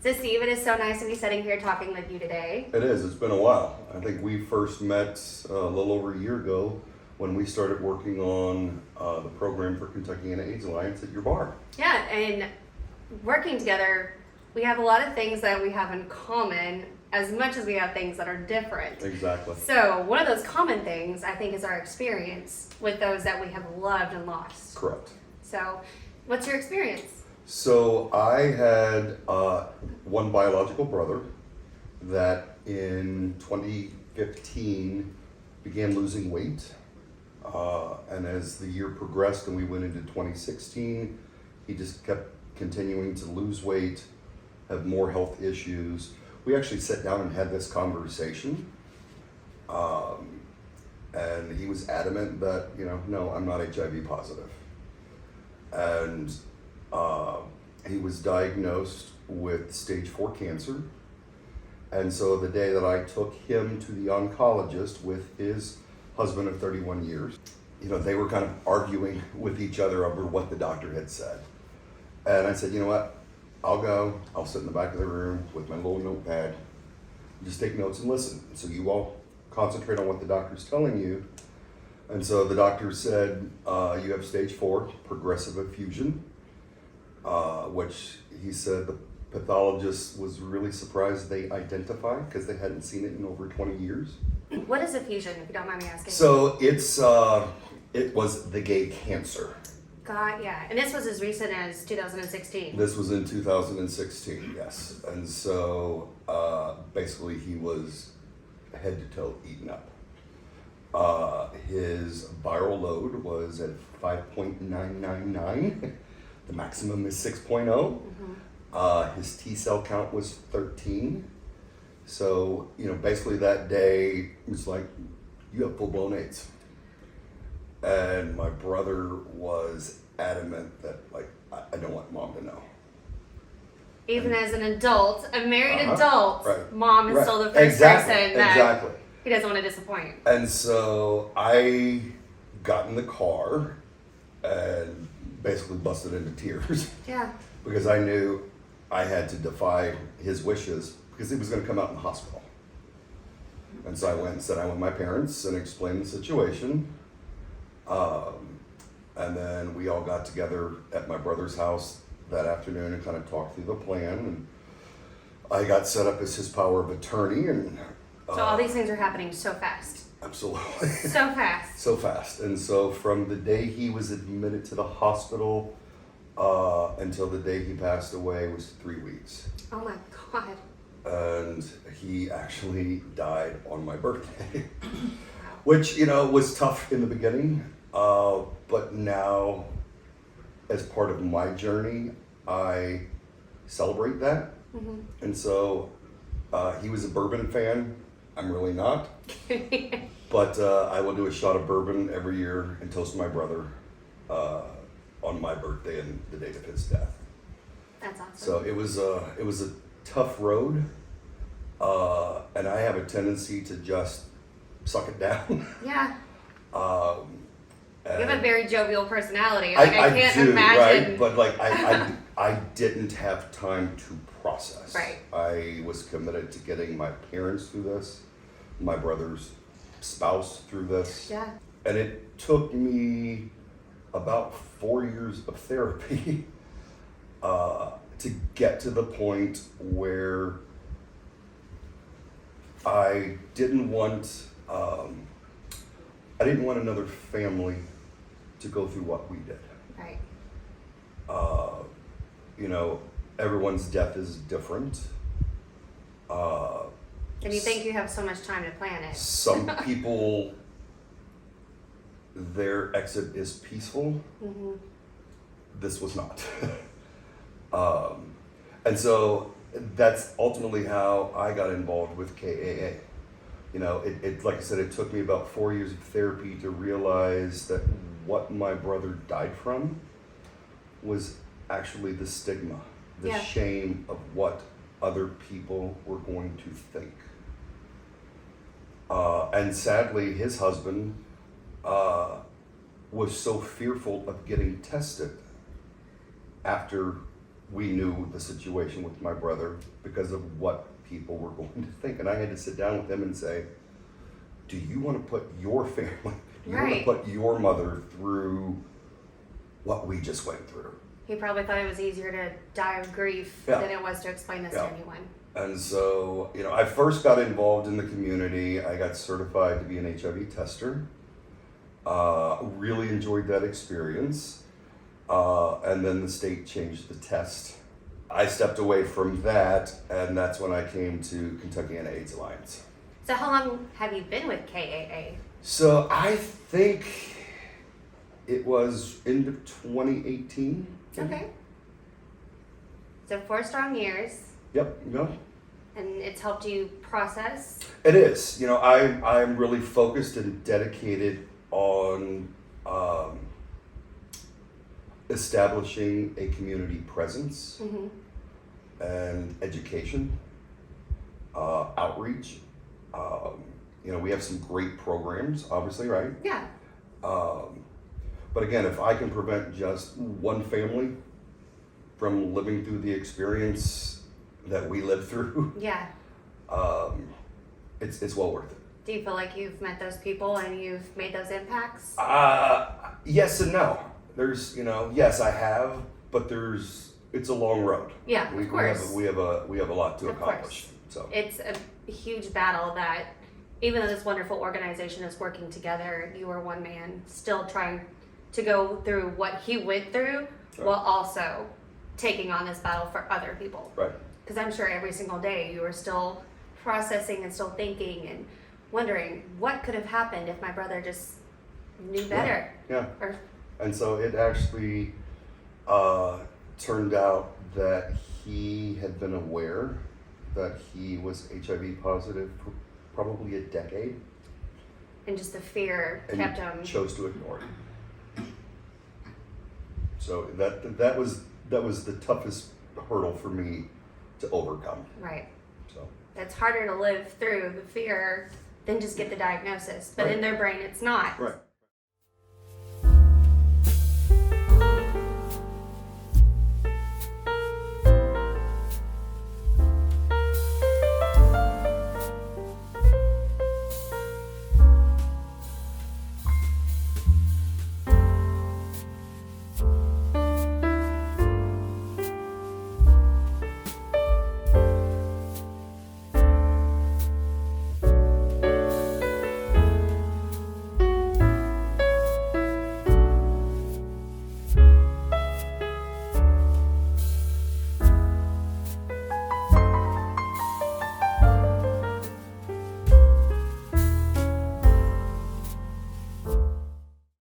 So Steve, it is so nice to be sitting here talking with you today. It is. It's been a while. I think we first met a little over a year ago when we started working on the program for Kentucky Anti-AIDS Alliance at your bar. Yeah, and working together, we have a lot of things that we have in common as much as we have things that are different. Exactly. So one of those common things, I think, is our experience with those that we have loved and lost. Correct. So what's your experience? So I had one biological brother that in 2015 began losing weight. And as the year progressed and we went into 2016, he just kept continuing to lose weight, have more health issues. We actually sat down and had this conversation. And he was adamant that, no, I'm not HIV positive. And he was diagnosed with stage 4 cancer. And so the day that I took him to the oncologist with his husband of 31 years, they were kind of arguing with each other over what the doctor had said. And I said, you know what, I'll go, I'll sit in the back of the room with my little notepad, just take notes and listen. So you all concentrate on what the doctor's telling you. And so the doctor said, you have stage 4 progressive effusion, which he said the pathologist was really surprised they identified because they hadn't seen it in over 20 years. What is effusion, if you don't mind me asking? So it was the gay cancer. God, yeah. And this was as recent as 2016. This was in 2016, yes. And so basically he was head to toe eaten up. His viral load was at 5.999. The maximum is 6.0. Mm-hmm. His T cell count was 13. So, basically that day it was like, you have full-blown AIDS. And my brother was adamant that, I don't want mom to know. Even as an adult, a married adult, right. Mom is still the first person that he doesn't want to disappoint. And so I got in the car and basically busted into tears. Yeah. Because I knew I had to defy his wishes because he was going to come out in the hospital. And so I went and sat down with my parents and explained the situation. And then we all got together at my brother's house that afternoon and kind of talked through the plan. And I got set up as his power of attorney. And so all these things are happening so fast. Absolutely. So fast. So fast. And so from the day he was admitted to the hospital until the day he passed away was 3 weeks. Oh my God. And he actually died on my birthday, which, was tough in the beginning. But now, as part of my journey, I celebrate that. Mm-hmm. And so he was a bourbon fan. I'm really not. But I will do a shot of bourbon every year and toast my brother on my birthday and the date of his death. That's awesome. So it was a tough road, and I have a tendency to just suck it down. Yeah. You have a very jovial personality. I can't do, imagine. Right? But I didn't have time to process. Right. I was committed to getting my parents through this, my brother's spouse through this. Yeah. And it took me about 4 years of therapy to get to the point where I didn't want another family to go through what we did. Right. Everyone's death is different. And you think you have so much time to plan it. Some people, their exit is peaceful. Mm-hmm. This was not. And so that's ultimately how I got involved with KAA. Like I said, it took me about 4 years of therapy to realize that what my brother died from was actually the stigma, the shame of what other people were going to think. And sadly, his husband was so fearful of getting tested after we knew the situation with my brother because of what people were going to think. And I had to sit down with him and say, do you want to put your family, do you want to Right. put your mother through what we just went through? He probably thought it was easier to die of grief Yeah. than it was to explain this Yeah. to anyone. And so, I first got involved in the community. I got certified to be an HIV tester. Really enjoyed that experience. And then the state changed the test. I stepped away from that, and that's when I came to Kentucky Anti-AIDS Alliance. So how long have you been with KAA? So I think it was into 2018. Okay. So 4 strong years, Yep, and it's helped you process. It is. I'm really focused and dedicated on establishing a community presence Mm-hmm. and education, outreach. We have some great programs, obviously, right? Yeah. But again, if I can prevent just one family from living through the experience that we lived through, Yeah. it's well worth it. Do you feel like you've met those people and you've made those impacts? Yes and no. There's, yes, I have, but it's a long road. Yeah, of course. We have a lot to Of accomplish. course. So It's a huge battle that even though this wonderful organization is working together, you are one man still trying to go through what he went through Right. while also taking on this battle for other people. right. Because I'm sure every single day you are still processing and still thinking and wondering what could have happened if my brother just knew better. Yeah. Or And so it actually turned out that he had been aware that he was HIV positive for probably a decade and just the fear and kept him. chose to ignore it. So that was the toughest hurdle for me to overcome. Right. So It's harder to live through the fear than just get the diagnosis. But Right. in their brain, it's not. right.